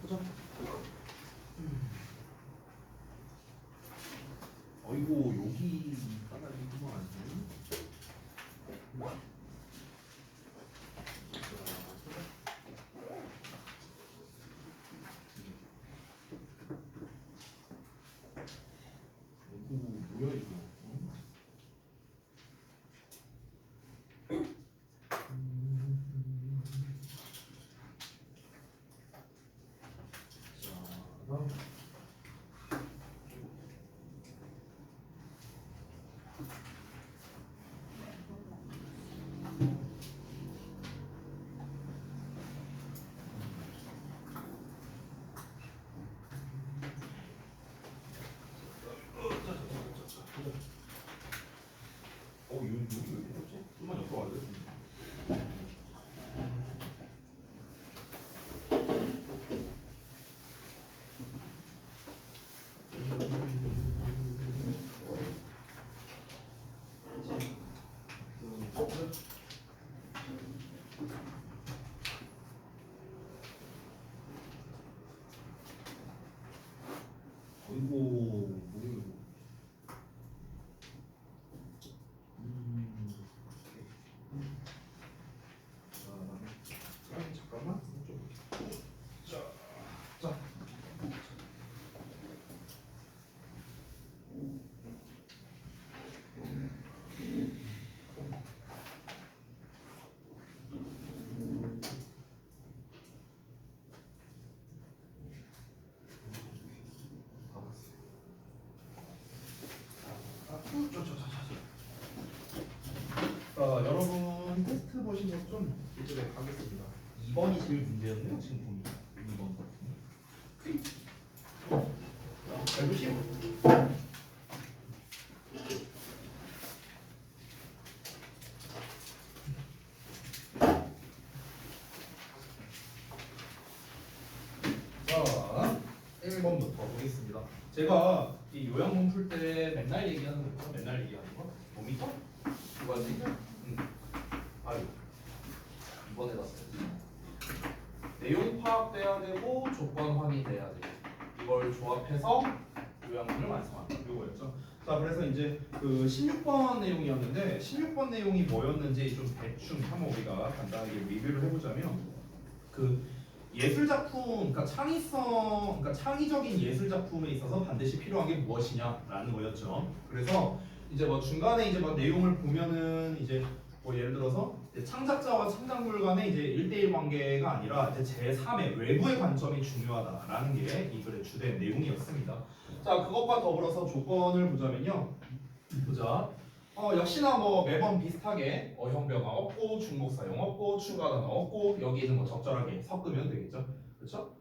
보자. 어이구 여기 까다리구만. 어이구 뭐야 이거? 여기 왜 이렇게 없지? 좀만 옆으로 와야 돼. 어이구 뭐야 이거? 잠깐만. 자. 여러분 테스트 보신 것 좀 이제 가겠습니다. 2번이 제일 문제였네요. 지금 보니 2번 같은. 잘 보시고. 자, 1번부터 보겠습니다. 제가 이 요양문 풀 때 맨날 얘기하는 거 있죠? 맨날 얘기하는 거? 뭡니까? 두 가지? 아유, 이번에 봤어요. 내용 파악돼야 되고 조건 확인돼야 되고 이걸 조합해서 요양문을 완성한다. 이거였죠. 자, 그래서 이제 그 16번 내용이었는데 16번 내용이 뭐였는지 좀 대충 한번 우리가 간단하게 리뷰를 해보자면 그 예술 작품, 그러니까 창의성, 그러니까 창의적인 예술 작품에 있어서 반드시 필요한 게 무엇이냐라는 거였죠. 그래서 이제 뭐 중간에 이제 막 내용을 보면은 이제 뭐 예를 들어서 이제 창작자와 창작물 간의 이제 1대1 관계가 아니라 이제 제3의 외부의 관점이 중요하다라는 게 이 글의 주된 내용이었습니다. 자, 그것과 더불어서 조건을 보자면요. 보자. 역시나 뭐 매번 비슷하게 어형변화 없고 중복 사용 없고 추가 단어 없고 여기는 뭐 적절하게 섞으면 되겠죠. 그렇죠?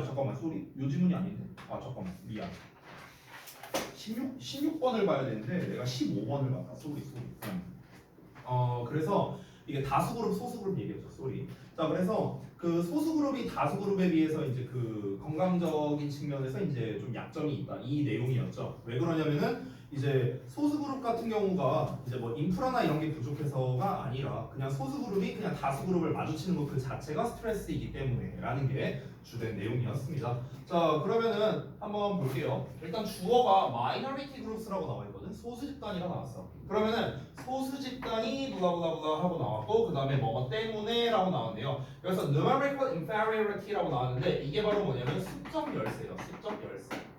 잠깐만 소리 요지문이 아닌데. 잠깐만 미안. 16번을 봐야 되는데 내가 15번을 봤다. 소리. 그래서 이게 다수그룹 소수그룹 얘기했죠. 소리. 자, 그래서 그 소수그룹이 다수그룹에 비해서 이제 그 건강적인 측면에서 이제 좀 약점이 있다. 이 내용이었죠. 왜 그러냐면은 이제 소수그룹 같은 경우가 이제 뭐 인프라나 이런 게 부족해서가 아니라 그냥 소수그룹이 그냥 다수그룹을 마주치는 것 그 자체가 스트레스이기 때문에라는 게 주된 내용이었습니다. 자, 그러면은 한번 볼게요. 일단 주어가 minority groups라고 나와 있거든. 소수 집단이라 나왔어. 그러면은 소수 집단이 블라블라블라 하고 나왔고 그 다음에 뭐뭐 때문에라고 나왔네요. 그래서 numerical inferiority라고 나왔는데 이게 바로 뭐냐면 수적 열쇠예요. 수적 열쇠.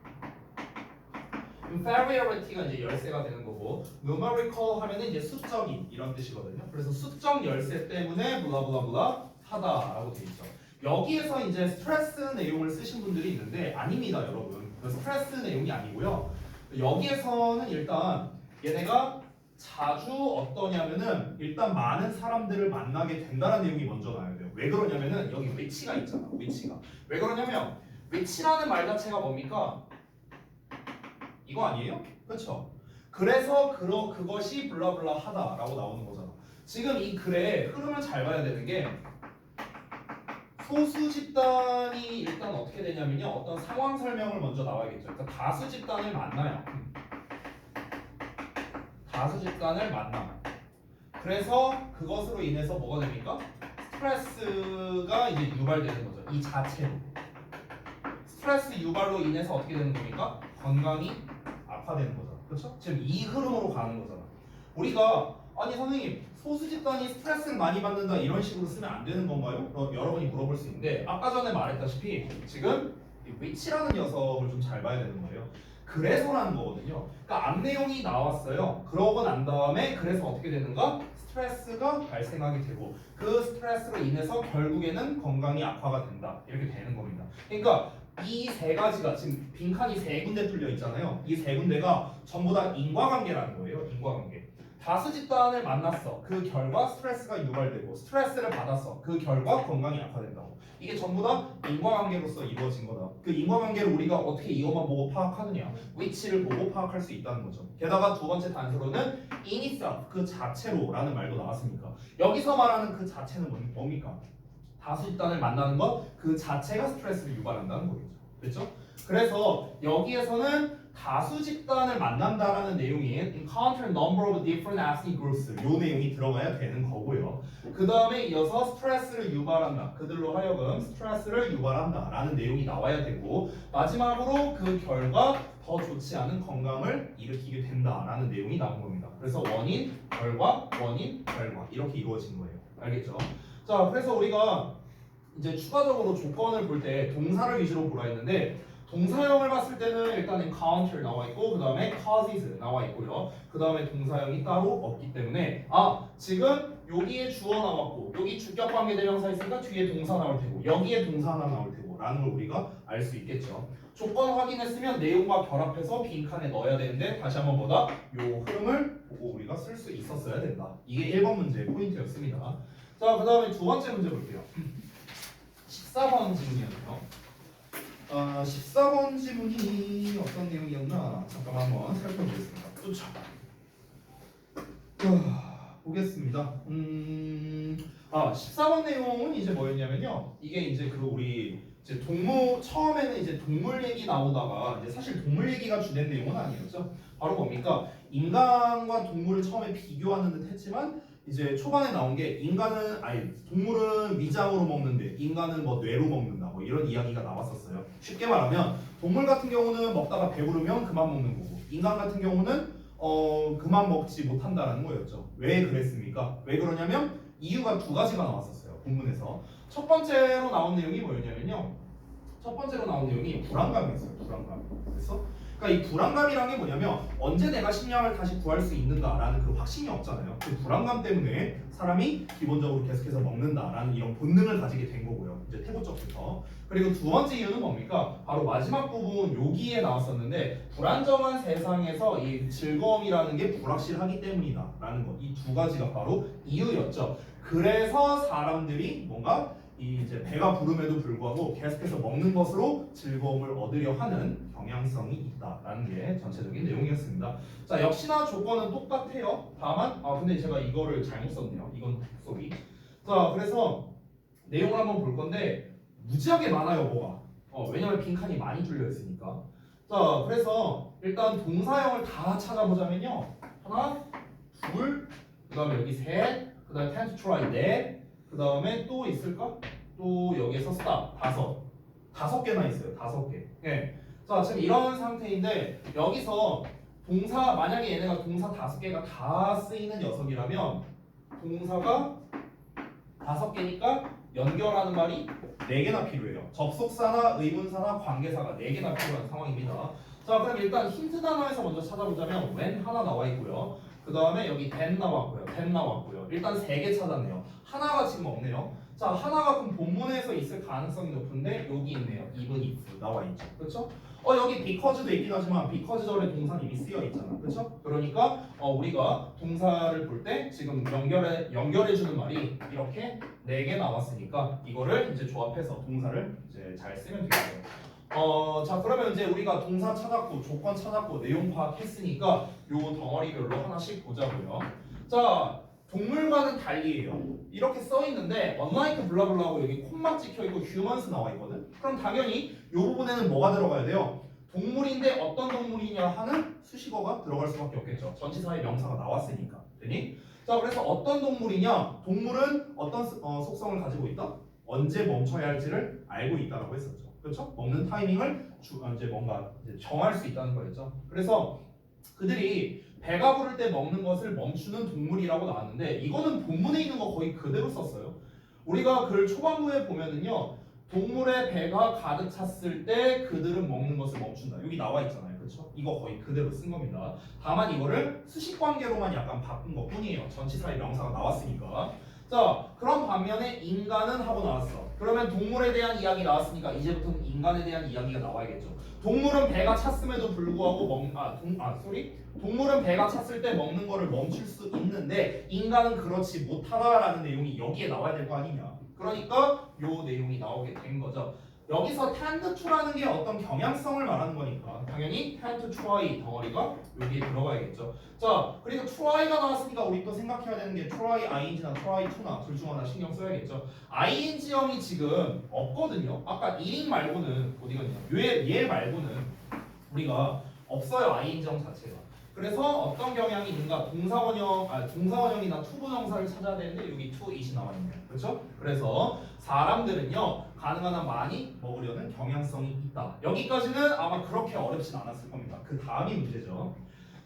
inferiority가 이제 열쇠가 되는 거고 numerical 하면은 이제 수적인 이런 뜻이거든요. 그래서 수적 열쇠 때문에 블라블라블라 하다라고 돼 있죠. 여기에서 이제 스트레스 내용을 쓰신 분들이 있는데 아닙니다, 여러분. 스트레스 내용이 아니고요. 여기에서는 일단 얘네가 자주 어떠냐면은 일단 많은 사람들을 만나게 된다는 내용이 먼저 나와야 돼요. 왜 그러냐면은 여기 위치가 있잖아. 위치가. 왜 그러냐면 위치라는 말 자체가 뭡니까? 이거 아니에요? 그렇죠? 그래서 그것이 블라블라 하다라고 나오는 거잖아. 지금 이 글의 흐름을 잘 봐야 되는 게 소수 집단이 일단 어떻게 되냐면요. 어떤 상황 설명을 먼저 나와야겠죠. 그러니까 다수 집단을 만나요. 다수 집단을 만나. 그래서 그것으로 인해서 뭐가 됩니까? 스트레스가 이제 유발되는 거죠. 이 자체로. 스트레스 유발로 인해서 어떻게 되는 겁니까? 건강이 악화되는 거잖아. 그렇죠? 지금 이 흐름으로 가는 거잖아. 우리가 아니 선생님 소수 집단이 스트레스를 많이 받는다 이런 식으로 쓰면 안 되는 건가요? 여러분이 물어볼 수 있는데 아까 전에 말했다시피 지금 이 위치라는 녀석을 좀 잘 봐야 되는 거예요. 그래서라는 거거든요. 그러니까 앞 내용이 나왔어요. 그러고 난 다음에 그래서 어떻게 되는가? 스트레스가 발생하게 되고 그 스트레스로 인해서 결국에는 건강이 악화가 된다. 이렇게 되는 겁니다. 그러니까 이 세 가지가 지금 빈칸이 세 군데 뚫려 있잖아요. 이 세 군데가 전부 다 인과관계라는 거예요. 인과관계. 다수 집단을 만났어. 그 결과 스트레스가 유발되고 스트레스를 받았어. 그 결과 건강이 악화된다고. 이게 전부 다 인과관계로서 이루어진 거다. 그 인과관계를 우리가 어떻게 이것만 보고 파악하느냐? 위치를 보고 파악할 수 있다는 거죠. 게다가 두 번째 단서로는 in itself, 그 자체로라는 말도 나왔으니까 여기서 말하는 그 자체는 뭡니까? 다수 집단을 만나는 것 그 자체가 스트레스를 유발한다는 거겠죠. 그렇죠? 그래서 여기에서는 다수 집단을 만난다라는 내용인 encounter number of different ethnic groups 요 내용이 들어가야 되는 거고요. 그 다음에 이어서 스트레스를 유발한다. 그들로 하여금 스트레스를 유발한다 라는 내용이 나와야 되고 마지막으로 그 결과 더 좋지 않은 건강을 일으키게 된다라는 내용이 나온 겁니다. 그래서 원인, 결과, 원인, 결과 이렇게 이루어진 거예요. 알겠죠? 자, 그래서 우리가 이제 추가적으로 조건을 볼 때 동사를 위주로 보라 했는데 동사형을 봤을 때는 일단 encounter 나와 있고 그 다음에 causes 나와 있고요. 그 다음에 동사형이 따로 없기 때문에 지금 여기에 주어 나왔고 여기 주격관계 대명사 있으니까 뒤에 동사 나올 테고 여기에 동사 하나 나올 테고 라는 걸 우리가 알 수 있겠죠. 조건 확인했으면 내용과 결합해서 빈칸에 넣어야 되는데 다시 한번 보다 요 흐름을 보고 우리가 쓸 수 있었어야 된다. 이게 1번 문제의 포인트였습니다. 자, 그 다음에 두 번째 문제 볼게요. 14번 질문이었네요. 14번 지문이 어떤 내용이었나 잠깐만 한번 살펴보겠습니다. 보겠습니다. 14번 내용은 이제 뭐였냐면요. 이게 이제 그 우리 이제 처음에는 이제 동물 얘기 나오다가 이제 사실 동물 얘기가 주된 내용은 아니었죠. 바로 뭡니까? 인간과 동물을 처음에 비교하는 듯 했지만 이제 초반에 나온 게 동물은 위장으로 먹는데 인간은 뭐 뇌로 먹는다 뭐 이런 이야기가 나왔었어요. 쉽게 말하면 동물 같은 경우는 먹다가 배부르면 그만 먹는 거고 인간 같은 경우는 그만 먹지 못한다라는 거였죠. 왜 그랬습니까? 왜 그러냐면 이유가 두 가지가 나왔었어요. 본문에서 첫 번째로 나온 내용이 뭐였냐면요. 첫 번째로 나온 내용이 불안감이었어요. 불안감. 그래서 그러니까 이 불안감이란 게 뭐냐면 언제 내가 식량을 다시 구할 수 있는가라는 그 확신이 없잖아요. 그 불안감 때문에 사람이 기본적으로 계속해서 먹는다라는 이런 본능을 가지게 된 거고요. 이제 태고적부터. 그리고 두 번째 이유는 뭡니까? 바로 마지막 부분 여기에 나왔었는데 불안정한 세상에서 이 즐거움이라는 게 불확실하기 때문이다라는 것. 이 두 가지가 바로 이유였죠. 그래서 사람들이 뭔가 이제 배가 부름에도 불구하고 계속해서 먹는 것으로 즐거움을 얻으려 하는 경향성이 있다라는 게 전체적인 내용이었습니다. 자, 역시나 조건은 똑같아요. 다만 근데 제가 이거를 잘못 썼네요. 이건 복속이. 자, 그래서 내용을 한번 볼 건데 무지하게 많아요, 뭐가. 왜냐면 빈칸이 많이 뚫려 있으니까. 자, 그래서 일단 동사형을 다 찾아보자면요. 하나, 둘, 그 다음에 여기 셋, 그 다음에 tend to try 넷, 그 다음에 또 있을까? 또 여기에서 stop 다섯 개나 있어요. 5개. 예. 자, 지금 이런 상태인데 여기서 동사 만약에 얘네가 동사 5개가 다 쓰이는 녀석이라면 동사가 5개니까 연결하는 말이 4개나 필요해요. 접속사나 의문사나 관계사가 4개나 필요한 상황입니다. 자, 그럼 일단 힌트 단어에서 먼저 찾아보자면 when 하나 나와 있고요. 그 다음에 여기 then 나왔고요. then 나왔고요. 일단 3개 찾았네요. 하나가 지금 없네요. 자, 하나가 그럼 본문에서 있을 가능성이 높은데 여기 있네요. even if 나와 있죠. 그렇죠? 여기 because도 있긴 하지만 because 전에 동사는 이미 쓰여 있잖아. 그렇죠? 그러니까 우리가 동사를 볼 때 지금 연결해 주는 말이 이렇게 4개 나왔으니까 이거를 이제 조합해서 동사를 이제 잘 쓰면 되겠죠. 자, 그러면 이제 우리가 동사 찾았고 조건 찾았고 내용 파악했으니까 요 덩어리별로 하나씩 보자고요. 자, 동물과는 달리예요. 이렇게 써 있는데 unlike 블라블라고 여기 콤마 찍혀 있고 humans 나와 있거든. 그럼 당연히 이 부분에는 뭐가 들어가야 돼요? 동물인데 어떤 동물이냐 하는 수식어가 들어갈 수밖에 없겠죠. 전치사의 명사가 나왔으니까. 되니? 자, 그래서 어떤 동물이냐? 동물은 어떤 속성을 가지고 있다? 언제 멈춰야 할지를 알고 있다라고 했었죠. 그렇죠? 먹는 타이밍을 이제 뭔가 이제 정할 수 있다는 거였죠. 그래서 그들이 배가 부를 때 먹는 것을 멈추는 동물이라고 나왔는데 이거는 본문에 있는 거 거의 그대로 썼어요. 우리가 글 초반부에 보면은요. 동물의 배가 가득 찼을 때 그들은 먹는 것을 멈춘다. 여기 나와 있잖아요. 그렇죠? 이거 거의 그대로 쓴 겁니다. 다만 이거를 수식 관계로만 약간 바꾼 것뿐이에요. 전치사의 명사가 나왔으니까. 자, 그런 반면에 인간은 하고 나왔어. 그러면 동물에 대한 이야기 나왔으니까 이제부터는 인간에 대한 이야기가 나와야겠죠. 동물은 배가 찼음에도 불구하고 동물은 배가 찼을 때 먹는 거를 멈출 수 있는데 인간은 그렇지 못하다라는 내용이 여기에 나와야 될 거 아니냐. 그러니까 요 내용이 나오게 된 거죠. 여기서 tend to라는 게 어떤 경향성을 말하는 거니까 당연히 tend to try 덩어리가 여기에 들어가야겠죠. 자, 그리고 try가 나왔으니까 우리 또 생각해야 되는 게 try ing나 try to나 둘 중 하나 신경 써야겠죠. ing형이 지금 없거든요. 아까 eating 말고는 어디갔냐? 얘 말고는 우리가 없어요. ing형 자체가. 그래서 어떤 경향이 있는가? 동사원형이나 투부정사를 찾아야 되는데 여기 to it이 나와 있네요. 그렇죠? 그래서 사람들은요 가능한 한 많이 먹으려는 경향성이 있다. 여기까지는 아마 그렇게 어렵진 않았을 겁니다. 그 다음이 문제죠.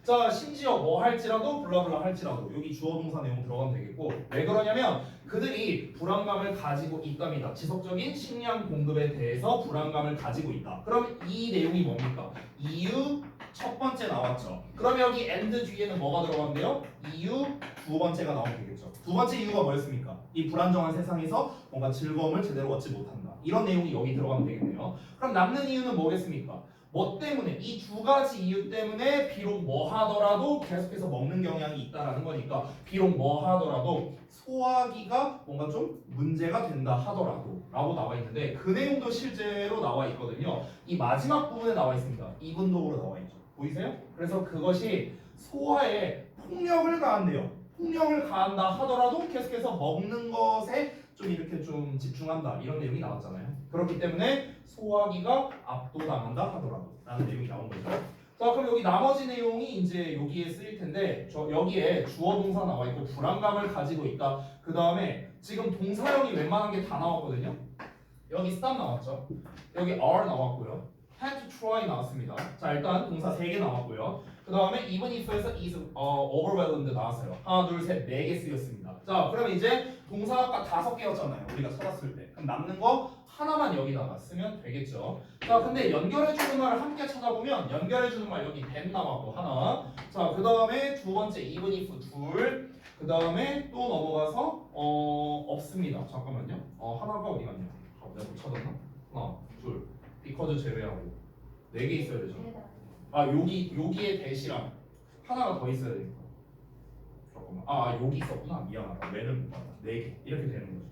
자, 심지어 뭐 할지라도 블라블라 할지라도 여기 주어 동사 내용 들어가면 되겠고 왜 그러냐면 그들이 불안감을 가지고 있답니다. 지속적인 식량 공급에 대해서 불안감을 가지고 있다. 그럼 이 내용이 뭡니까? 이유 첫 번째 나왔죠. 그럼 여기 and 뒤에는 뭐가 들어간대요? 이유 두 번째가 나오면 되겠죠. 두 번째 이유가 뭐였습니까? 이 불안정한 세상에서 뭔가 즐거움을 제대로 얻지 못한다. 이런 내용이 여기 들어가면 되겠네요. 그럼 남는 이유는 뭐겠습니까? 뭐 때문에? 이 두 가지 이유 때문에 비록 뭐 하더라도 계속해서 먹는 경향이 있다라는 거니까 비록 뭐 하더라도 소화기가 뭔가 좀 문제가 된다 하더라도 라고 나와 있는데 그 내용도 실제로 나와 있거든요. 이 마지막 부분에 나와 있습니다. 이분도로 나와 있죠. 보이세요? 그래서 그것이 소화에 폭력을 가한대요. 폭력을 가한다 하더라도 계속해서 먹는 것에 좀 이렇게 좀 집중한다 이런 내용이 나왔잖아요. 그렇기 때문에 소화기가 압도당한다 하더라도 라는 내용이 나온 거죠. 자, 그럼 여기 나머지 내용이 이제 여기에 쓰일 텐데 여기에 주어 동사 나와 있고 불안감을 가지고 있다. 그 다음에 지금 동사형이 웬만한 게 다 나왔거든요. 여기 stop 나왔죠. 여기 are 나왔고요. had to try 나왔습니다. 자, 일단 동사 3개 나왔고요. 그 다음에 even if에서 is overwhelmed 나왔어요. 하나, 둘, 셋, 4개 쓰였습니다. 자, 그러면 이제 동사가 5개였잖아요. 우리가 찾았을 때. 그럼 남는 거 하나만 여기다가 쓰면 되겠죠. 자, 근데 연결해주는 말을 함께 찾아보면 연결해주는 말 여기 that 나왔고 하나. 자, 그 다음에 두 번째 even if 둘. 그 다음에 또 넘어가서 없습니다. 잠깐만요. 하나가 어디 갔냐? 내가 못 찾았나? 하나, 둘. because 제외하고 4개 있어야 되죠. 아, 여기에 대시랑 하나가 더 있어야 되니까. 잠깐만. 여기 있었구나. 미안하다. 왜는 못 봤다. 4개 이렇게 되는 거죠.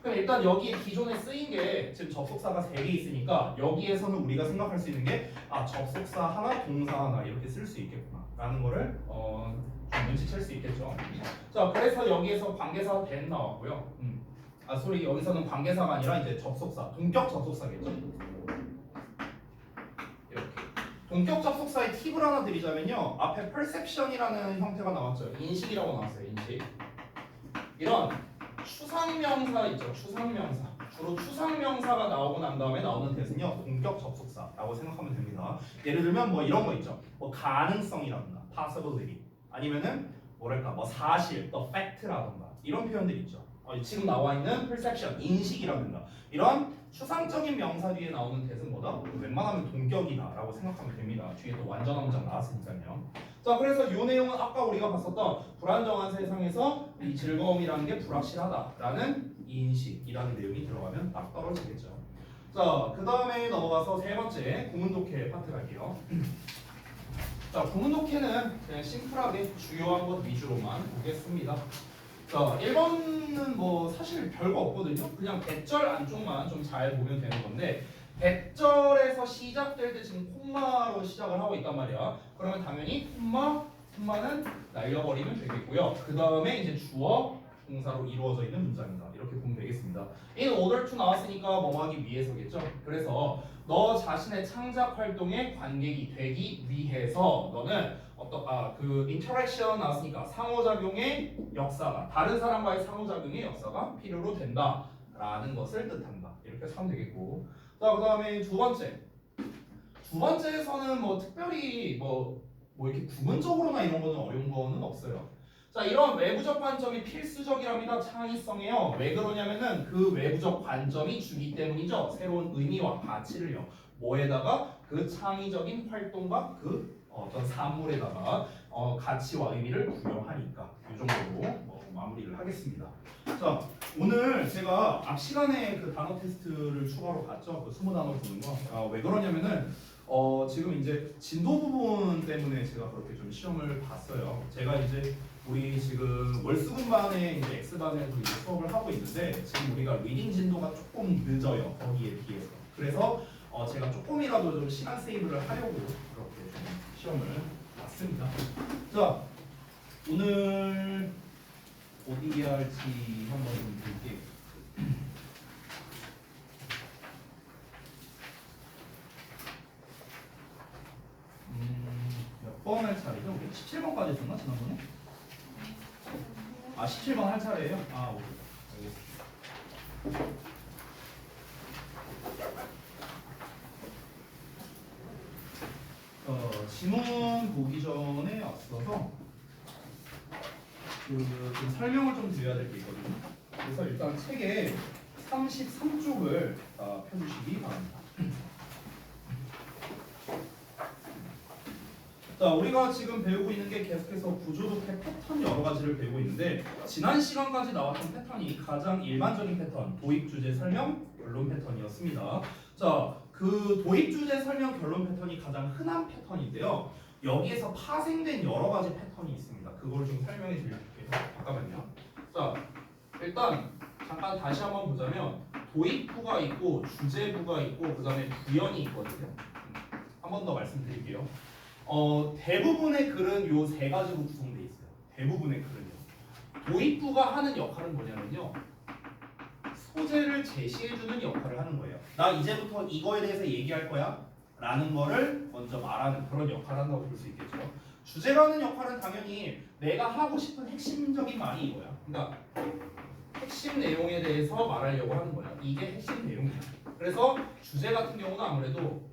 그럼 일단 여기에 기존에 쓰인 게 지금 접속사가 3개 있으니까 여기에서는 우리가 생각할 수 있는 게 접속사 하나, 동사 하나 이렇게 쓸 수 있겠구나 라는 거를 좀 눈치챌 수 있겠죠. 자, 그래서 여기에서 관계사 that 나왔고요. 여기서는 관계사가 아니라 이제 접속사, 동격 접속사겠죠. 이렇게. 동격 접속사의 팁을 하나 드리자면요. 앞에 perception이라는 형태가 나왔죠. 인식이라고 나왔어요. 인식. 이런 추상명사 있죠. 추상명사. 주로 추상명사가 나오고 난 다음에 나오는 대신요. 동격 접속사라고 생각하면 됩니다. 예를 들면 뭐 이런 거 있죠. 뭐 가능성이라든가 possibility 아니면은 뭐랄까 뭐 사실, 또 fact라든가 이런 표현들 있죠. 지금 나와 있는 perception, 인식이라든가 이런 추상적인 명사 뒤에 나오는 대은 뭐다? 웬만하면 동격이다라고 생각하면 됩니다. 뒤에 또 완전한 문장 나왔으니까요. 자, 그래서 이 내용은 아까 우리가 봤었던 불안정한 세상에서 이 즐거움이라는 게 불확실하다라는 인식이라는 내용이 들어가면 딱 떨어지겠죠. 자, 그 다음에 넘어가서 세 번째 구문독해 파트 갈게요. 자, 구문독해는 그냥 심플하게 주요한 것 위주로만 보겠습니다. 자, 1번은 뭐 사실 별거 없거든요. 그냥 배절 안쪽만 좀 잘 보면 되는 건데 배절에서 시작될 때 지금 콤마로 시작을 하고 있단 말이야. 그러면 당연히 콤마는 날려버리면 되겠고요. 그 다음에 이제 주어 동사로 이루어져 있는 문장이다. 이렇게 보면 되겠습니다. in order to 나왔으니까 뭐 하기 위해서겠죠. 그래서 너 자신의 창작 활동의 관객이 되기 위해서 너는 그 interaction 나왔으니까 상호작용의 역사가 다른 사람과의 상호작용의 역사가 필요로 된다 라는 것을 뜻한다. 이렇게 하면 되겠고. 자, 그 다음에 두 번째. 두 번째에서는 뭐 특별히 뭐 이렇게 구문적으로나 이런 거는 어려운 거는 없어요. 자, 이런 외부적 관점이 필수적이랍니다. 창의성에요. 왜 그러냐면은 그 외부적 관점이 주기 때문이죠. 새로운 의미와 가치를요. 뭐에다가 그 창의적인 활동과 그 어떤 산물에다가 가치와 의미를 부여하니까 이 정도로 마무리를 하겠습니다. 자, 오늘 제가 앞 시간에 그 단어 테스트를 추가로 봤죠. 그 20단어 보는 거. 왜 그러냐면은 지금 이제 진도 부분 때문에 제가 그렇게 좀 시험을 봤어요. 제가 이제 우리 지금 월수분반에 이제 X반에서 이제 수업을 하고 있는데 지금 우리가 리딩 진도가 조금 늦어요. 거기에 비해서. 그래서 제가 조금이라도 좀 시간 세이브를 하려고 그렇게 좀 시험을 봤습니다. 자, 오늘 어디에 할지 한번 좀 볼게요. 몇 번 할 차례죠? 우리 17번까지 했었나 지난번에? 17번 할 차례예요? 오케이. 알겠습니다. 지문 보기 전에 앞서서 좀 설명을 좀 드려야 될 게 있거든요. 그래서 일단 책에 33쪽을 펴주시기 바랍니다. 자, 우리가 지금 배우고 있는 게 계속해서 구조독해 패턴 여러 가지를 배우고 있는데 지난 시간까지 나왔던 패턴이 가장 일반적인 패턴, 도입 주제 설명 결론 패턴이었습니다. 자, 그 도입 주제 설명 결론 패턴이 가장 흔한 패턴인데요. 여기에서 파생된 여러 가지 패턴이 있습니다. 그걸 좀 설명해 드릴게요. 잠깐만요. 자, 일단 잠깐 다시 한번 보자면 도입부가 있고 주제부가 있고 그 다음에 부연이 있거든요. 한 번 더 말씀드릴게요. 대부분의 글은 요 세 가지로 구성되어 있어요. 대부분의 글은요. 도입부가 하는 역할은 뭐냐면요. 소재를 제시해주는 역할을 하는 거예요. 나 이제부터 이거에 대해서 얘기할 거야 라는 거를 먼저 말하는 그런 역할을 한다고 볼 수 있겠죠. 주제가 하는 역할은 당연히 내가 하고 싶은 핵심적인 말이 이거야. 그러니까 핵심 내용에 대해서 말하려고 하는 거야. 이게 핵심 내용이야. 그래서 주제 같은 경우는 아무래도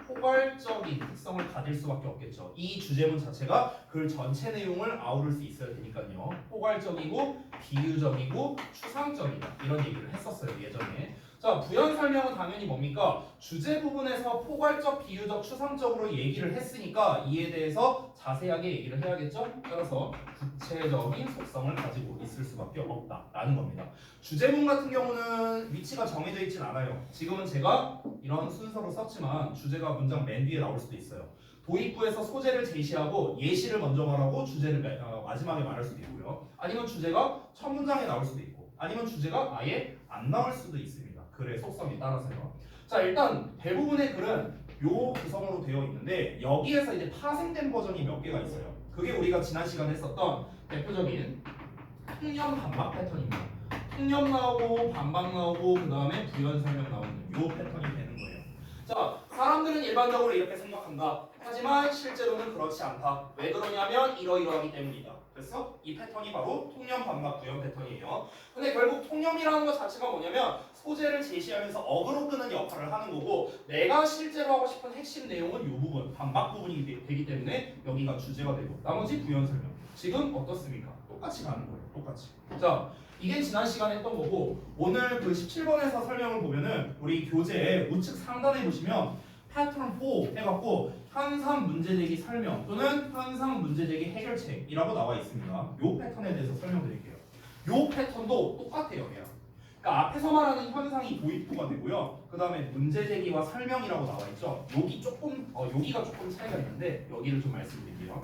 포괄적인 특성을 가질 수밖에 없겠죠. 이 주제문 자체가 글 전체 내용을 아우를 수 있어야 되니까요. 포괄적이고 비유적이고 추상적이다 이런 얘기를 했었어요 예전에. 자, 부연 설명은 당연히 뭡니까? 주제 부분에서 포괄적, 비유적, 추상적으로 얘기를 했으니까 이에 대해서 자세하게 얘기를 해야겠죠? 따라서 구체적인 속성을 가지고 있을 수밖에 없다라는 겁니다. 주제문 같은 경우는 위치가 정해져 있진 않아요. 지금은 제가 이런 순서로 썼지만 주제가 문장 맨 뒤에 나올 수도 있어요. 도입부에서 소재를 제시하고 예시를 먼저 말하고 주제를 마지막에 말할 수도 있고요. 아니면 주제가 첫 문장에 나올 수도 있고 아니면 주제가 아예 안 나올 수도 있습니다. 글의 속성에 따라서요. 자, 일단 대부분의 글은 요 구성으로 되어 있는데 여기에서 이제 파생된 버전이 몇 개가 있어요. 그게 우리가 지난 시간에 했었던 대표적인 통념 반박 패턴입니다. 통념 나오고 반박 나오고 그 다음에 부연 설명 나오는 요 패턴이 되는 거예요. 자, 사람들은 일반적으로 이렇게 생각한다. 하지만 실제로는 그렇지 않다. 왜 그러냐면 이러이러하기 때문이다. 그래서 이 패턴이 바로 통념 반박 부연 패턴이에요. 근데 결국 통념이라는 것 자체가 뭐냐면 소재를 제시하면서 어그로 끄는 역할을 하는 거고 내가 실제로 하고 싶은 핵심 내용은 이 부분 반박 부분이 되기 때문에 여기가 주제가 되고 나머지 부연 설명. 지금 어떻습니까? 똑같이 가는 거예요. 똑같이. 자, 이게 지난 시간에 했던 거고 오늘 그 17번에서 설명을 보면은 우리 교재 우측 상단에 보시면 패턴 4 해갖고 현상 문제제기 설명 또는 현상 문제제기 해결책이라고 나와 있습니다. 요 패턴에 대해서 설명드릴게요. 요 패턴도 똑같아요. 얘랑. 그러니까 앞에서 말하는 현상이 도입부가 되고요. 그 다음에 문제제기와 설명이라고 나와 있죠. 여기가 조금 차이가 있는데 여기를 좀 말씀드릴게요.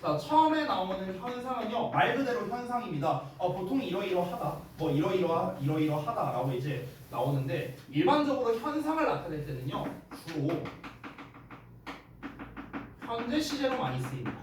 자, 처음에 나오는 현상은요 말 그대로 현상입니다. 보통 이러이러하다, 뭐 이러이러하다라고 이제 나오는데 일반적으로 현상을 나타낼 때는요 주로 현재 시제로 많이 쓰입니다.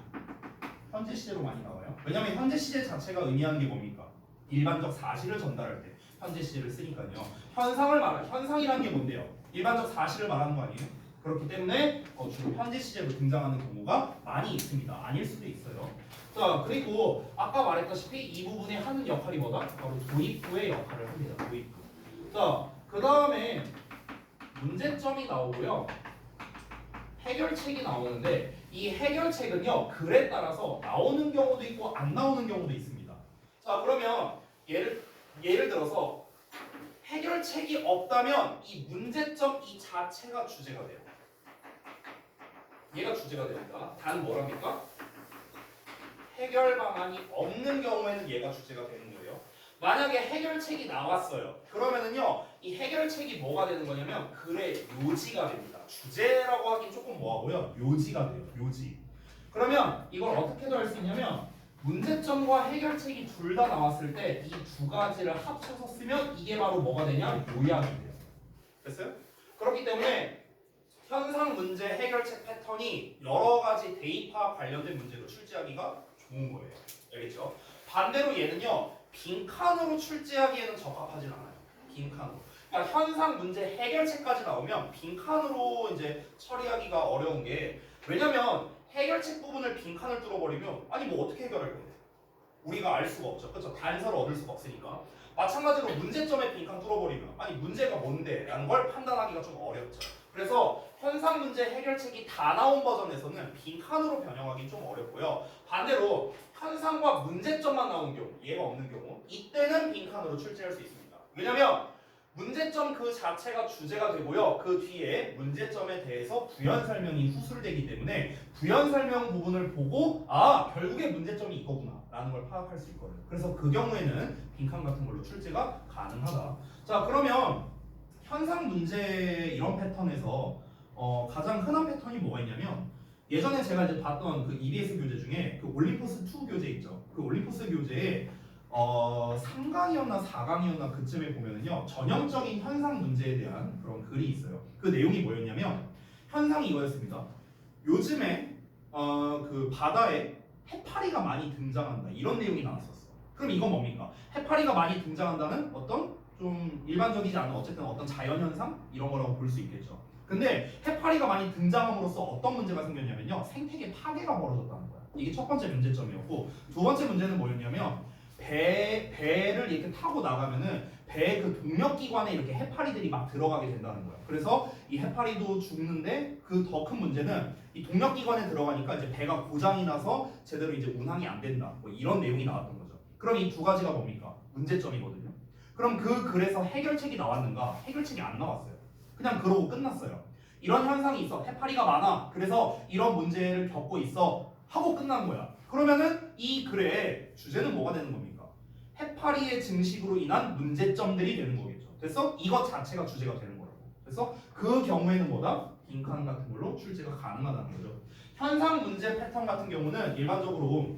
현재 시제로 많이 나와요. 왜냐하면 현재 시제 자체가 의미하는 게 뭡니까? 일반적 사실을 전달할 때 현재 시제를 쓰니까요. 현상이라는 게 뭔데요? 일반적 사실을 말하는 거 아니에요? 그렇기 때문에 주로 현재 시제로 등장하는 경우가 많이 있습니다. 아닐 수도 있어요. 자, 그리고 아까 말했다시피 이 부분이 하는 역할이 뭐다? 바로 도입부의 역할을 합니다. 도입부. 자, 그 다음에 문제점이 나오고요. 해결책이 나오는데 이 해결책은요 글에 따라서 나오는 경우도 있고 안 나오는 경우도 있습니다. 자, 그러면 예를 들어서 해결책이 없다면 이 문제점 이 자체가 주제가 돼요. 얘가 주제가 됩니다. 단 뭐랍니까? 해결 방안이 없는 경우에는 얘가 주제가 되는 거예요. 만약에 해결책이 나왔어요. 그러면은요 이 해결책이 뭐가 되는 거냐면 글의 요지가 됩니다. 주제라고 하긴 조금 뭐하고요. 요지가 돼요. 요지. 그러면 이걸 어떻게도 할 수 있냐면 문제점과 해결책이 둘 다 나왔을 때 이 두 가지를 합쳐서 쓰면 이게 바로 뭐가 되냐? 요약이 돼요. 됐어요? 그렇기 때문에 현상 문제 해결책 패턴이 여러 가지 대입과 관련된 문제로 출제하기가 좋은 거예요. 알겠죠? 반대로 얘는요 빈칸으로 출제하기에는 적합하진 않아요. 빈칸으로. 그러니까 현상 문제 해결책까지 나오면 빈칸으로 이제 처리하기가 어려운 게 왜냐면 해결책 부분을 빈칸을 뚫어버리면 아니 뭐 어떻게 해결할 건데? 우리가 알 수가 없죠. 그렇죠? 단서를 얻을 수가 없으니까. 마찬가지로 문제점에 빈칸 뚫어버리면 아니 문제가 뭔데? 라는 걸 판단하기가 좀 어렵죠. 그래서 현상 문제 해결책이 다 나온 버전에서는 빈칸으로 변형하기 좀 어렵고요. 반대로 현상과 문제점만 나온 경우, 얘가 없는 경우 이때는 빈칸으로 출제할 수 있습니다. 왜냐면 문제점 그 자체가 주제가 되고요. 그 뒤에 문제점에 대해서 부연 설명이 후술되기 때문에 부연 설명 부분을 보고 아 결국에 문제점이 이거구나 라는 걸 파악할 수 있거든요. 그래서 그 경우에는 빈칸 같은 걸로 출제가 가능하다. 자, 그러면 현상 문제 이런 패턴에서 가장 흔한 패턴이 뭐가 있냐면 예전에 제가 이제 봤던 그 EBS 교재 중에 그 올림포스 2 교재 있죠. 그 올림포스 교재에 3강이었나 4강이었나 그쯤에 보면은요 전형적인 현상 문제에 대한 그런 글이 있어요. 그 내용이 뭐였냐면 현상이 이거였습니다. 요즘에 그 바다에 해파리가 많이 등장한다 이런 내용이 나왔었어. 그럼 이건 뭡니까? 해파리가 많이 등장한다는 어떤 좀 일반적이지 않은 어쨌든 어떤 자연현상 이런 거라고 볼 수 있겠죠. 근데 해파리가 많이 등장함으로써 어떤 문제가 생겼냐면요 생태계 파괴가 벌어졌다는 거야. 이게 첫 번째 문제점이었고 두 번째 문제는 뭐였냐면 배를 이렇게 타고 나가면은 배 그 동력기관에 이렇게 해파리들이 막 들어가게 된다는 거야. 그래서 이 해파리도 죽는데 그 더 큰 문제는 이 동력기관에 들어가니까 이제 배가 고장이 나서 제대로 이제 운항이 안 된다. 뭐 이런 내용이 나왔던 거죠. 그럼 이 두 가지가 뭡니까? 문제점이거든요. 그럼 그 글에서 해결책이 나왔는가? 해결책이 안 나왔어요. 그냥 그러고 끝났어요. 이런 현상이 있어. 해파리가 많아. 그래서 이런 문제를 겪고 있어. 하고 끝난 거야. 그러면은 이 글의 주제는 뭐가 되는 겁니까? 해파리의 증식으로 인한 문제점들이 되는 거겠죠. 됐어? 이것 자체가 주제가 되는 거라고. 그래서 그 경우에는 뭐다? 빈칸 같은 걸로 출제가 가능하다는 거죠. 현상 문제 패턴 같은 경우는 일반적으로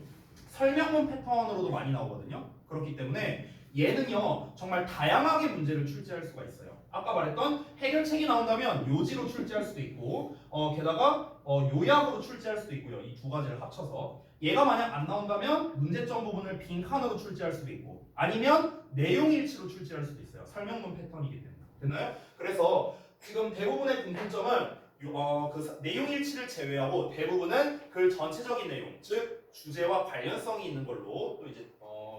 설명문 패턴으로도 많이 나오거든요. 그렇기 때문에 얘는요 정말 다양하게 문제를 출제할 수가 있어요. 아까 말했던 해결책이 나온다면 요지로 출제할 수도 있고 게다가 요약으로 출제할 수도 있고요. 이 두 가지를 합쳐서 얘가 만약 안 나온다면 문제점 부분을 빈칸으로 출제할 수도 있고 아니면 내용일치로 출제할 수도 있어요. 설명문 패턴이기 때문에. 됐나요? 그래서 지금 대부분의 공통점은 그 내용일치를 제외하고 대부분은 글 전체적인 내용, 즉 주제와 관련성이 있는 걸로 또 이제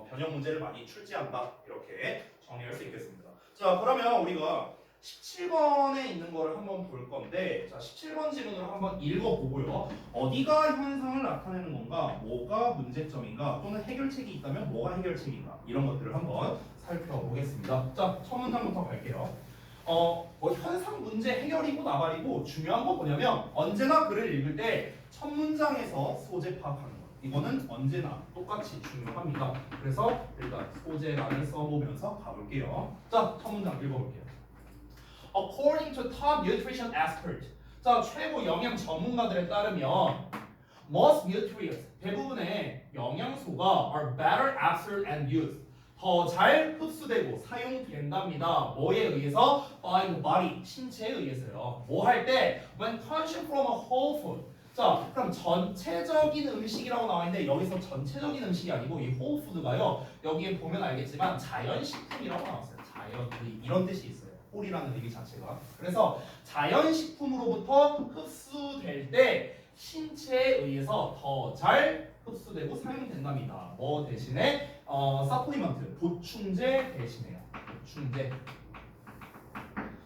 변형 문제를 많이 출제한다 이렇게 정리할 수 있겠습니다. 자, 그러면 우리가 17번에 있는 거를 한번 볼 건데 자 17번 지문으로 한번 읽어보고요. 어디가 현상을 나타내는 건가, 뭐가 문제점인가, 또는 해결책이 있다면 뭐가 해결책인가 이런 것들을 한번 살펴보겠습니다. 자, 첫 문장부터 갈게요. 뭐 현상 문제 해결이고 나발이고 중요한 건 뭐냐면 언제나 글을 읽을 때 첫 문장에서 소재 파악하는 거. 이거는 언제나 똑같이 중요합니다. 그래서 일단 소재란을 써보면서 가볼게요. 자, 첫 문장 읽어볼게요. According to top nutrition experts. 자, 최고 영양 전문가들에 따르면 most nutrients, 대부분의 영양소가 are better absorbed and used. 더 잘 흡수되고 사용된답니다. 뭐에 의해서? By the body, 신체에 의해서요. 뭐 할 때? When consumed from a whole food. 자, 그럼 전체적인 음식이라고 나와 있는데 여기서 전체적인 음식이 아니고 이 whole food가요. 여기에 보면 알겠지만 자연식품이라고 나왔어요. 자연의 이런 뜻이 있어요. 홀이라는 의미 자체가. 그래서 자연식품으로부터 흡수될 때 신체에 의해서 더 잘 흡수되고 사용된답니다. 뭐 대신에 서플리먼트 보충제 대신에요. 보충제.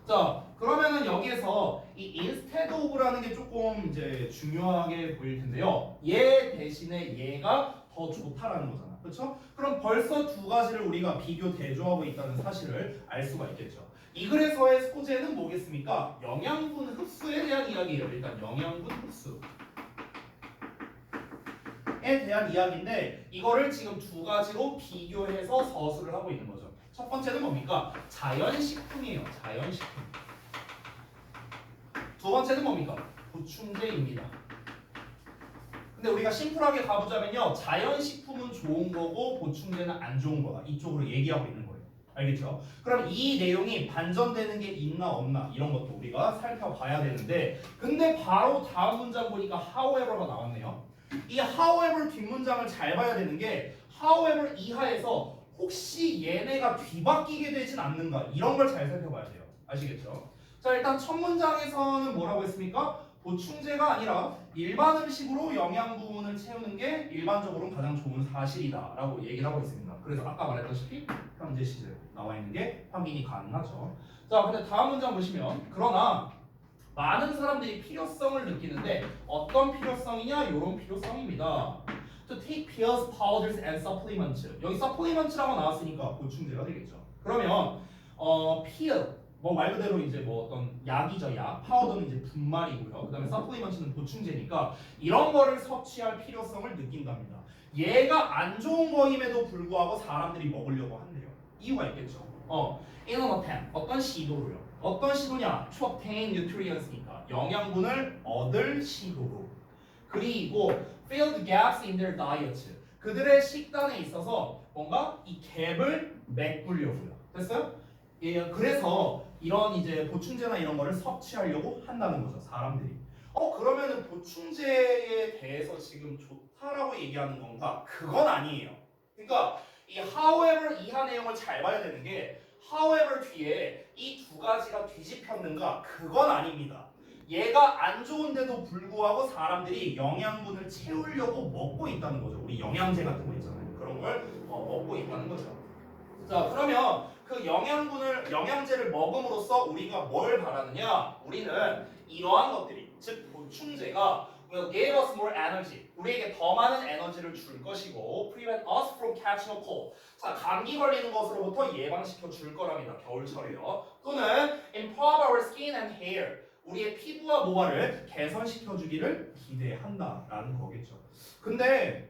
자, 그러면은 여기에서 이 instead of라는 게 조금 이제 중요하게 보일 텐데요. 얘 대신에 얘가 더 좋다라는 거잖아. 그렇죠? 그럼 벌써 두 가지를 우리가 비교 대조하고 있다는 사실을 알 수가 있겠죠. 이 글에서의 소재는 뭐겠습니까? 영양분 흡수에 대한 이야기예요. 일단 영양분 흡수에 대한 이야기인데 이거를 지금 두 가지로 비교해서 서술을 하고 있는 거죠. 첫 번째는 뭡니까? 자연식품이에요. 자연식품. 두 번째는 뭡니까? 보충제입니다. 근데 우리가 심플하게 가보자면요. 자연식품은 좋은 거고 보충제는 안 좋은 거다. 이쪽으로 얘기하고 있는 거예요. 알겠죠? 그럼 이 내용이 반전되는 게 있나 없나 이런 것도 우리가 살펴봐야 되는데 근데 바로 다음 문장 보니까 however가 나왔네요. 이 however 뒷문장을 잘 봐야 되는 게 however 이하에서 혹시 얘네가 뒤바뀌게 되진 않는가 이런 걸 잘 살펴봐야 돼요. 아시겠죠? 자 일단 첫 문장에서는 뭐라고 했습니까? 보충제가 아니라 일반 음식으로 영양 부분을 채우는 게 일반적으로 가장 좋은 사실이다 라고 얘기를 하고 있습니다. 그래서 아까 말했다시피 현재 시제 나와 있는 게 확인이 가능하죠. 자 근데 다음 문장 보시면 그러나 많은 사람들이 필요성을 느끼는데 어떤 필요성이냐? 이런 필요성입니다. To take pills, powders, and supplements. 여기 supplements라고 나왔으니까 보충제가 되겠죠. 그러면 pill 뭐 말 그대로 이제 뭐 어떤 약이죠, 약. 파우더는 이제 분말이고요. 그다음에 supplements는 보충제니까 이런 거를 섭취할 필요성을 느낀답니다. 얘가 안 좋은 거임에도 불구하고 사람들이 먹으려고 한대요. 이유가 있겠죠. In an attempt 어떤 시도로요. 어떤 시도냐? To obtain nutrients니까 영양분을 얻을 시도로. 그리고 fill the gaps in their diet. 그들의 식단에 있어서 뭔가 이 갭을 메꾸려고요. 됐어요? 예, 그래서 이런 이제 보충제나 이런 거를 섭취하려고 한다는 거죠, 사람들이. 그러면은 보충제에 대해서 지금 좋다라고 얘기하는 건가? 그건 아니에요. 그러니까 이 however 이하 내용을 잘 봐야 되는 게 however 뒤에 이 두 가지가 뒤집혔는가? 그건 아닙니다. 얘가 안 좋은데도 불구하고 사람들이 영양분을 채우려고 먹고 있다는 거죠. 우리 영양제 같은 거 있잖아요. 그런 걸 먹고 있다는 거죠. 자, 그러면 그 영양제를 먹음으로써 우리가 뭘 바라느냐? 우리는 이러한 것들이, 즉 보충제가 will give us more energy. 우리에게 더 많은 에너지를 줄 것이고 prevent us from catching a cold. 자, 감기 걸리는 것으로부터 예방시켜 줄 거랍니다. 겨울철에요. 또는 improve our skin and hair. 우리의 피부와 모발을 개선시켜 주기를 기대한다라는 거겠죠. 근데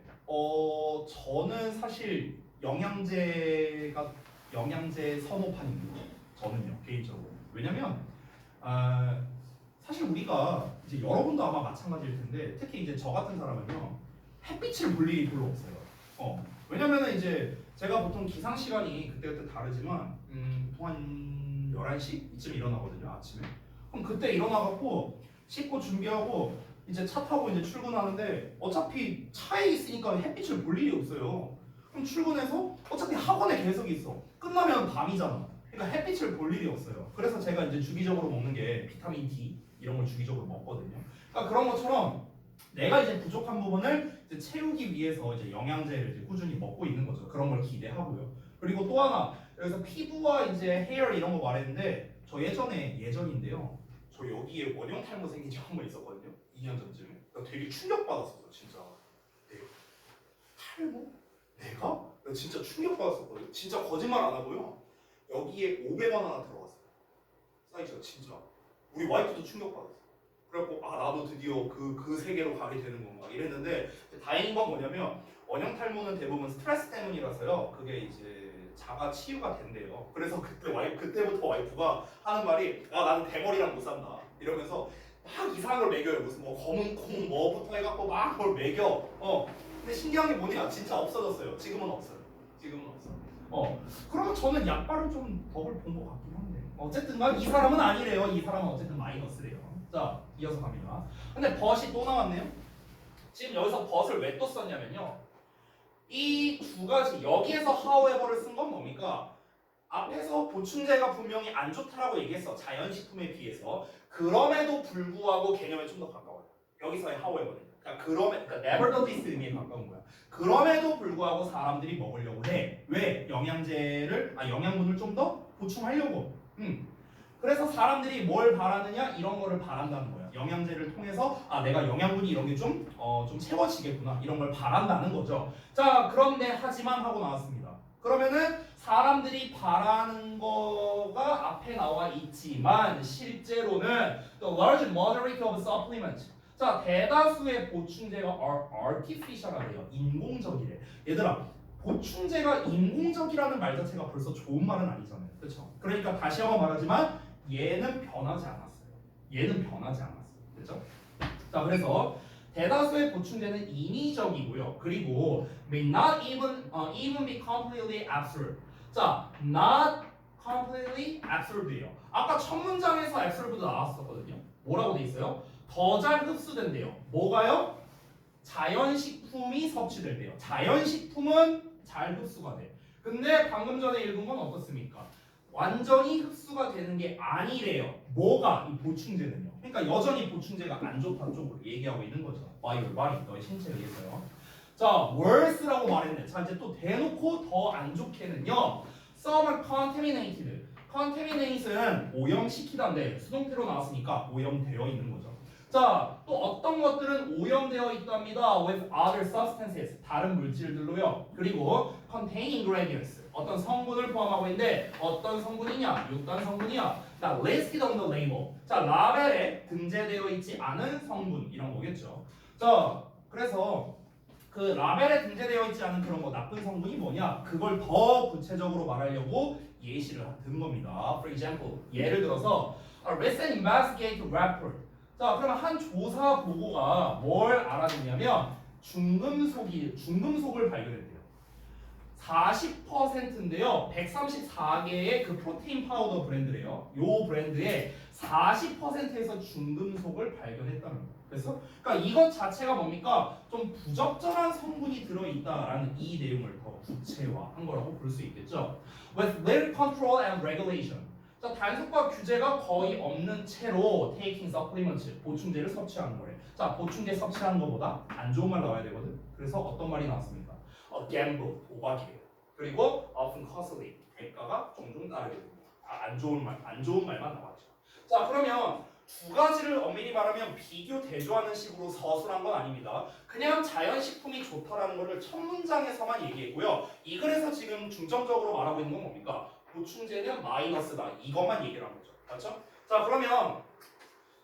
저는 사실 영양제 선호판입니다. 저는요, 개인적으로. 왜냐면 사실 우리가 이제 여러분도 아마 마찬가지일 텐데 특히 이제 저 같은 사람은요 햇빛을 볼 일이 별로 없어요. 왜냐면은 이제 제가 보통 기상 시간이 그때그때 다르지만 보통 한 11시 이쯤 일어나거든요, 아침에. 그럼 그때 일어나갖고 씻고 준비하고 이제 차 타고 이제 출근하는데 어차피 차에 있으니까 햇빛을 볼 일이 없어요. 그럼 출근해서 어차피 학원에 계속 있어. 끝나면 밤이잖아. 그러니까 햇빛을 볼 일이 없어요. 그래서 제가 이제 주기적으로 먹는 게 비타민 D 이런 걸 주기적으로 먹거든요. 그러니까 그런 것처럼 내가 이제 부족한 부분을 이제 채우기 위해서 이제 영양제를 이제 꾸준히 먹고 있는 거죠. 그런 걸 기대하고요. 그리고 또 하나 여기서 피부와 이제 헤어 이런 거 말했는데 저 예전인데요. 저 여기에 원형 탈모 생긴 적 한 번 있었거든요. 2년 전쯤에. 나 되게 충격받았었어, 진짜. 탈모? 내가? 나 진짜 충격받았었거든. 진짜 거짓말 안 하고요. 여기에 500원 하나 들어갔어요. 사이즈가 진짜. 우리 와이프도 충격받았어. 그래갖고 나도 드디어 그 세계로 가게 되는 건가 이랬는데 다행인 건 뭐냐면 원형 탈모는 대부분 스트레스 때문이라서요. 그게 이제 자가 치유가 된대요. 그래서 그때부터 와이프가 하는 말이 나는 대머리랑 못 산다 이러면서 막 이상한 걸 먹여요. 무슨 뭐 검은 콩 뭐부터 해갖고 막 그걸 먹여. 근데 신기한 게 뭐냐? 진짜 없어졌어요. 지금은 없어요. 그러면 저는 약발을 좀 덕을 본 것 같긴 한데 어쨌든간 이 사람은 아니래요. 이 사람은 어쨌든 마이너스래요. 자, 이어서 갑니다. 근데 벗이 또 나왔네요. 지금 여기서 벗을 왜 또 썼냐면요. 이 두 가지 여기에서 however를 쓴 건 뭡니까? 앞에서 보충제가 분명히 안 좋다라고 얘기했어. 자연식품에 비해서. 그럼에도 불구하고 개념에 좀 더 가까워요. 여기서의 however는. 그러니까 nevertheless 의미에 가까운 거야. 그럼에도 불구하고 사람들이 먹으려고 해. 왜? 영양분을 좀 더 보충하려고. 그래서 사람들이 뭘 바라느냐? 이런 거를 바란다는 거야. 영양제를 통해서 내가 영양분이 이런 게 좀 채워지겠구나. 이런 걸 바란다는 거죠. 자, 그런데 하지만 하고 나왔습니다. 그러면은 사람들이 바라는 거가 앞에 나와 있지만 실제로는 the large majority of supplements. 자, 대다수의 보충제가 artificial하래요. 인공적이래. 얘들아, 보충제가 인공적이라는 말 자체가 벌써 좋은 말은 아니잖아요. 그렇죠? 그러니까 다시 한번 말하지만 얘는 변하지 않았어요. 얘는 변하지 않았어요. 그렇죠? 자, 그래서 대다수의 보충제는 인위적이고요. 그리고 may not even be completely absorbed. 자, not completely absorbed예요. 아까 첫 문장에서 absorbed 나왔었거든요. 뭐라고 돼 있어요? 더 잘 흡수된대요. 뭐가요? 자연식품이 섭취된대요. 자연식품은 잘 흡수가 돼. 근데 방금 전에 읽은 건 어떻습니까? 완전히 흡수가 되는 게 아니래요. 뭐가? 이 보충제는요. 그러니까 여전히 보충제가 안 좋다는 쪽으로 얘기하고 있는 거죠. by your body, 너의 신체에 의해서요. 자, worse라고 말했네. 자, 이제 또 대놓고 더 안 좋게는요. some are contaminated. contaminate는 오염시키다인데 수동태로 나왔으니까 오염되어 있는 거죠. 자, 또 어떤 것들은 오염되어 있답니다. with other substances, 다른 물질들로요. 그리고 contain ingredients, 어떤 성분을 포함하고 있는데 어떤 성분이냐? 6단 성분이야. 자, listed on the label. 자, 라벨에 등재되어 있지 않은 성분 이런 거겠죠. 자, 그래서 그 라벨에 등재되어 있지 않은 그런 거 나쁜 성분이 뭐냐? 그걸 더 구체적으로 말하려고 예시를 든 겁니다. For example, 예를 들어서 a recent investigative report. 자, 그러면 한 조사 보고가 뭘 알아냈냐면 중금속을 발견했대요. 40%인데요. 134개의 그 프로테인 파우더 브랜드래요. 요 브랜드의 40%에서 중금속을 발견했다는 거예요. 그래서 그러니까 이것 자체가 뭡니까? 좀 부적절한 성분이 들어있다라는 이 내용을 더 구체화한 거라고 볼 수 있겠죠. With little control and regulation. 자, 단속과 규제가 거의 없는 채로 taking supplements, 보충제를 섭취하는 거래. 자, 보충제 섭취하는 것보다 안 좋은 말 나와야 되거든. 그래서 어떤 말이 나왔습니까? gamble, 도박이에요. 그리고 often costly, 대가가 종종 따르게 됩니다. 안 좋은 말만 나왔죠. 자, 그러면 두 가지를 엄밀히 말하면 비교 대조하는 식으로 서술한 건 아닙니다. 그냥 자연식품이 좋다라는 것을 첫 문장에서만 얘기했고요. 이 글에서 지금 중점적으로 말하고 있는 건 뭡니까? 보충제는 마이너스다. 이것만 얘기를 한 거죠. 맞죠? 자, 그러면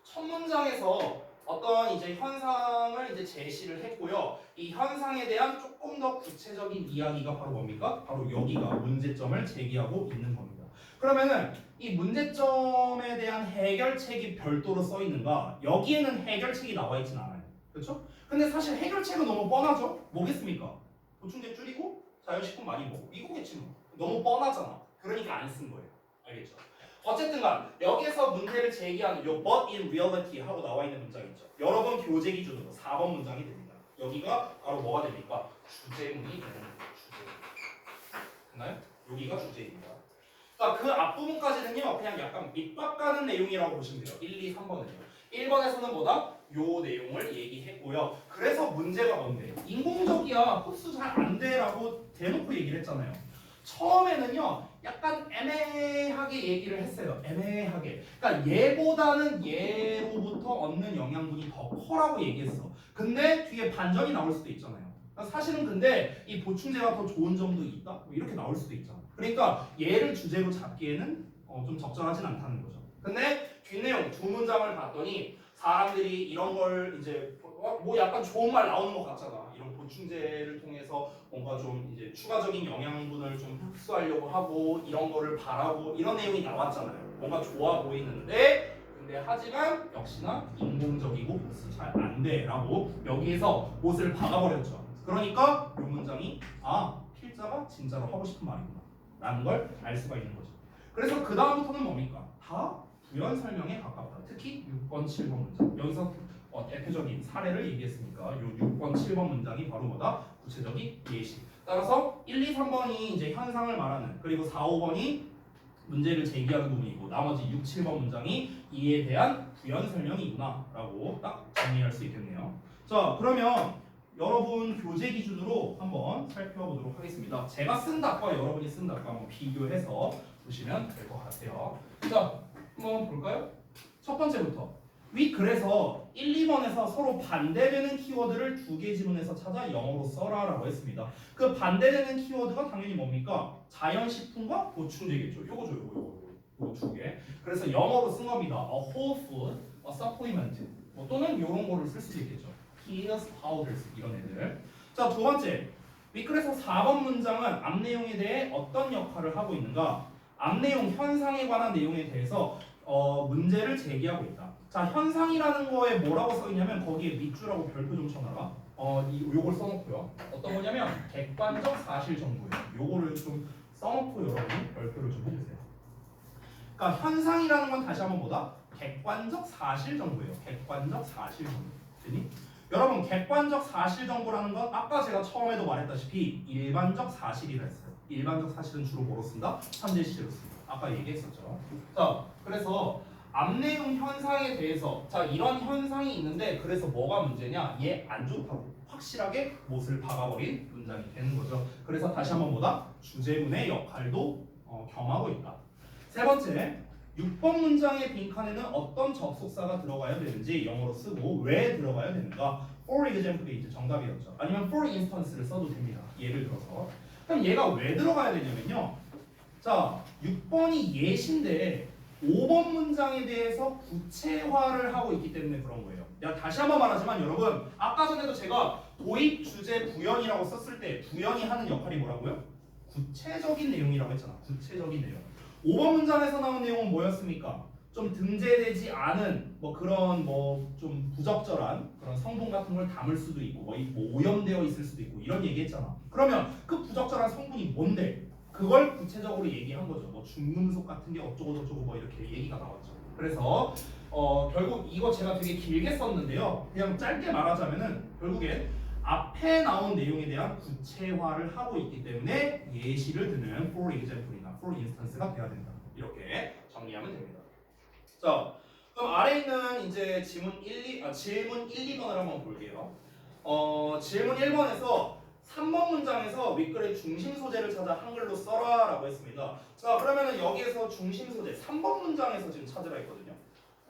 첫 문장에서 어떤 이제 현상을 이제 제시를 했고요. 이 현상에 대한 조금 더 구체적인 이야기가 바로 뭡니까? 바로 여기가 문제점을 제기하고 있는 겁니다. 그러면은 이 문제점에 대한 해결책이 별도로 써 있는가? 여기에는 해결책이 나와 있진 않아요. 그렇죠? 근데 사실 해결책은 너무 뻔하죠? 뭐겠습니까? 보충제 줄이고 자연식품 많이 먹고 이거겠지 뭐. 너무 뻔하잖아. 그러니까 안 쓴 거예요. 알겠죠? 어쨌든간 여기서 문제를 제기하는 요 but in reality 하고 나와 있는 문장 있죠. 여러 번 교재 기준으로 4번 문장이 됩니다. 여기가 바로 뭐가 됩니까? 주제문이 되는 거예요. 주제. 됐나요? 여기가 주제입니다. 그러니까 그 앞부분까지는요. 그냥 약간 밑밥 가는 내용이라고 보시면 돼요. 1, 2, 3번은요. 1번에서는 뭐다? 요 내용을 얘기했고요. 그래서 문제가 뭔데? 인공적이야. 흡수 잘 안 돼라고 대놓고 얘기를 했잖아요. 처음에는요, 약간 애매하게 얘기를 했어요. 애매하게. 그러니까 얘보다는 얘로부터 얻는 영양분이 더 커라고 얘기했어. 근데 뒤에 반전이 나올 수도 있잖아요. 그러니까 사실은 근데 이 보충제가 더 좋은 점도 있다? 뭐 이렇게 나올 수도 있잖아. 그러니까 얘를 주제로 잡기에는 좀 적절하진 않다는 거죠. 근데 뒷내용 두 문장을 봤더니 사람들이 이런 걸 이제 뭐 약간 좋은 말 나오는 것 같잖아. 이런 보충제를 통해서 뭔가 좀 이제 추가적인 영양분을 좀 흡수하려고 하고 이런 거를 바라고 이런 내용이 나왔잖아요. 뭔가 좋아 보이는데 근데 하지만 역시나 인공적이고 흡수 잘 안 돼라고 여기에서 못을 박아버렸죠. 그러니까 이 문장이 필자가 진짜로 하고 싶은 말이구나 라는 걸 알 수가 있는 거죠. 그래서 그 다음부터는 뭡니까? 다 부연 설명에 가깝다. 특히 6번, 7번 문장. 여기서 대표적인 사례를 얘기했으니까 이 6번, 7번 문장이 바로 뭐다? 구체적인 예시. 따라서 1, 2, 3번이 이제 현상을 말하는 그리고 4, 5번이 문제를 제기하는 부분이고 나머지 6, 7번 문장이 이에 대한 부연 설명이구나 라고 딱 정리할 수 있겠네요. 자 그러면 여러분 교재 기준으로 한번 살펴보도록 하겠습니다. 제가 쓴 답과 여러분이 쓴 답과 한번 비교해서 보시면 될 것 같아요. 자 한번 볼까요? 첫 번째부터 그래서 1, 2번에서 서로 반대되는 키워드를 두 개 지문에서 찾아 영어로 써라라고 했습니다. 그 반대되는 키워드가 당연히 뭡니까? 자연식품과 보충제겠죠. 요거죠, 요거 두 개. 그래서 영어로 쓴 겁니다. A whole food, a supplement. 또는 요런 거를 쓸 수도 있겠죠. Peanut powders 이런 애들. 자, 두 번째. 그래서 4번 문장은 앞 내용에 대해 어떤 역할을 하고 있는가? 앞 내용 현상에 관한 내용에 대해서 문제를 제기하고 있다. 자, 현상이라는 거에 뭐라고 써있냐면 거기에 밑줄하고 별표 좀 쳐놔라. 요걸 써놓고요. 어떤 거냐면 객관적 사실 정보예요. 요거를 좀 써놓고 여러분이 별표를 좀 해주세요. 그러니까 현상이라는 건 다시 한번 뭐다? 객관적 사실 정보예요. 객관적 사실 정보. 되니? 여러분 객관적 사실 정보라는 건 아까 제가 처음에도 말했다시피 일반적 사실이라 했어요. 일반적 사실은 주로 뭐로 쓴다? 현재시제로 씁니다. 아까 얘기했었죠. 자, 그래서 앞 내용 현상에 대해서 자 이런 현상이 있는데 그래서 뭐가 문제냐? 얘 안 좋다고 확실하게 못을 박아버린 문장이 되는 거죠. 그래서 다시 한번 뭐다? 주제문의 역할도 겸하고 있다. 세 번째, 6번 문장의 빈칸에는 어떤 접속사가 들어가야 되는지 영어로 쓰고 왜 들어가야 되는가? For example이 이제 정답이었죠. 아니면 for instance를 써도 됩니다. 예를 들어서. 그럼 얘가 왜 들어가야 되냐면요. 자, 6번이 예시인데 5번 문장에 대해서 구체화를 하고 있기 때문에 그런 거예요. 다시 한번 말하지만 여러분 아까 전에도 제가 도입, 주제, 부연이라고 썼을 때 부연이 하는 역할이 뭐라고요? 구체적인 내용이라고 했잖아. 구체적인 내용. 5번 문장에서 나온 내용은 뭐였습니까? 좀 등재되지 않은 그런 좀 부적절한 그런 성분 같은 걸 담을 수도 있고 오염되어 있을 수도 있고 이런 얘기했잖아. 그러면 그 부적절한 성분이 뭔데? 그걸 구체적으로 얘기한 거죠. 중금속 같은 게 어쩌고 저쩌고 이렇게 얘기가 나왔죠. 그래서 결국 이거 제가 되게 길게 썼는데요. 그냥 짧게 말하자면은 결국엔 앞에 나온 내용에 대한 구체화를 하고 있기 때문에 예시를 드는 for example이나 for instance가 돼야 된다. 이렇게 정리하면 됩니다. 자, 그럼 아래 있는 이제 질문 1, 2번을 한번 볼게요. 질문 1번에서 3번 문장에서 윗글의 중심 소재를 찾아 한글로 써라라고 했습니다. 자, 그러면은 여기에서 중심 소재 3번 문장에서 지금 찾으라 했거든요.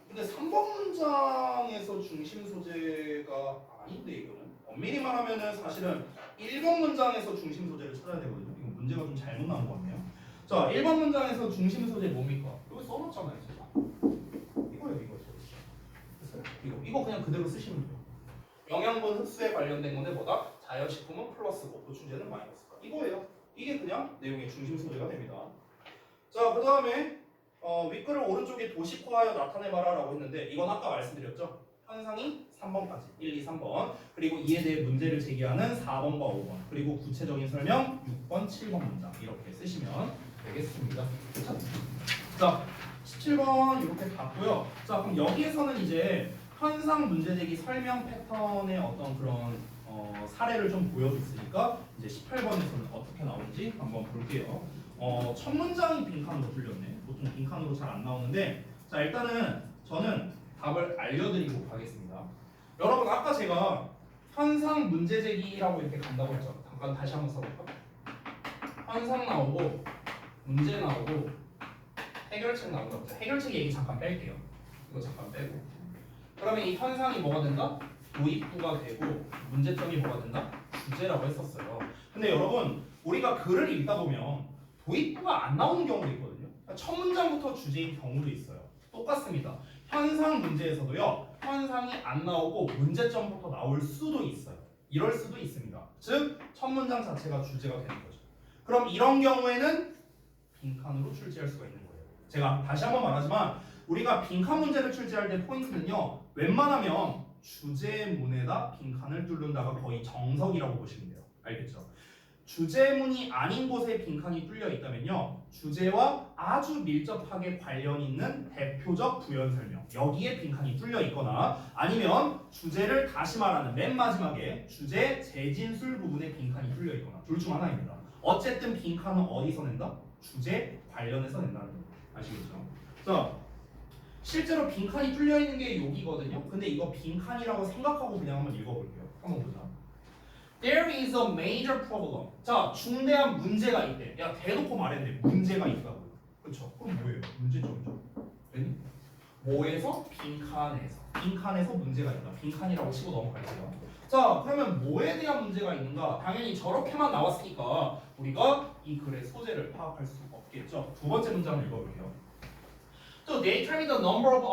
근데 3번 문장에서 중심 소재가 아닌데 이거는 엄밀히 말하면은 사실은 1번 문장에서 중심 소재를 찾아야 되거든요. 이거 문제가 좀 잘못 나온 것 같네요. 자, 1번 문장에서 중심 소재 뭡니까? 여기 써놓잖아요, 제가. 이거. 됐어요? 이거 그냥 그대로 쓰시면 돼요. 영양분 흡수에 관련된 건데 뭐다? 자연식품은 플러스고 보충제는 마이너스다. 이거예요. 이게 그냥 내용의 중심 소재가 됩니다. 자, 그 다음에 윗글을 오른쪽에 도식화하여 나타내봐라 라고 했는데 이건 아까 말씀드렸죠. 현상이 3번까지 1, 2, 3번 그리고 이에 대해 문제를 제기하는 4번과 5번 그리고 구체적인 설명 6번, 7번 문장 이렇게 쓰시면 되겠습니다. 자, 17번 이렇게 봤고요. 자, 그럼 여기에서는 이제 현상 문제제기 설명 패턴의 어떤 그런 사례를 좀 보여줬으니까 이제 18번에서는 어떻게 나오는지 한번 볼게요. 첫 문장이 빈칸으로 뚫렸네. 보통 빈칸으로 잘 안 나오는데 자, 일단은 저는 답을 알려드리고 가겠습니다. 여러분 아까 제가 현상 문제제기라고 이렇게 간다고 했죠. 잠깐 다시 한번 써볼까? 현상 나오고 문제 나오고 해결책 나온다고 했죠. 해결책 얘기 잠깐 뺄게요. 이거 잠깐 빼고 그러면 이 현상이 뭐가 된다? 도입부가 되고 문제점이 뭐가 된다? 주제라고 했었어요. 근데 여러분 우리가 글을 읽다 보면 도입부가 안 나오는 경우도 있거든요. 첫 문장부터 주제인 경우도 있어요. 똑같습니다. 현상 문제에서도요. 현상이 안 나오고 문제점부터 나올 수도 있어요. 이럴 수도 있습니다. 즉 첫 문장 자체가 주제가 되는 거죠. 그럼 이런 경우에는 빈칸으로 출제할 수가 있는 거예요. 제가 다시 한번 말하지만 우리가 빈칸 문제를 출제할 때 포인트는요. 웬만하면 주제문에다 빈칸을 뚫는다가 거의 정석이라고 보시면 돼요. 알겠죠? 주제문이 아닌 곳에 빈칸이 뚫려 있다면요. 주제와 아주 밀접하게 관련 있는 대표적 부연 설명. 여기에 빈칸이 뚫려 있거나 아니면 주제를 다시 말하는 맨 마지막에 주제 재진술 부분에 빈칸이 뚫려 있거나 둘 중 하나입니다. 어쨌든 빈칸은 어디서 낸다? 주제 관련해서 낸다는 겁니다. 아시겠죠? 자, 실제로 빈칸이 뚫려 있는 게 여기거든요. 근데 이거 빈칸이라고 생각하고 그냥 한번 읽어볼게요. 한번 보자. There is a major problem. 자, 중대한 문제가 있대. 야, 대놓고 말했네. 문제가 있다고. 그쵸? 그럼 뭐예요? 문제점이죠. 됐니? 뭐에서? 빈칸에서. 빈칸에서 문제가 있다. 빈칸이라고 치고 넘어갈게요. 자, 그러면 뭐에 대한 문제가 있는가? 당연히 저렇게만 나왔으니까 우리가 이 글의 소재를 파악할 수 없겠죠. 두 번째 문장을 읽어볼게요. So they tell me the number of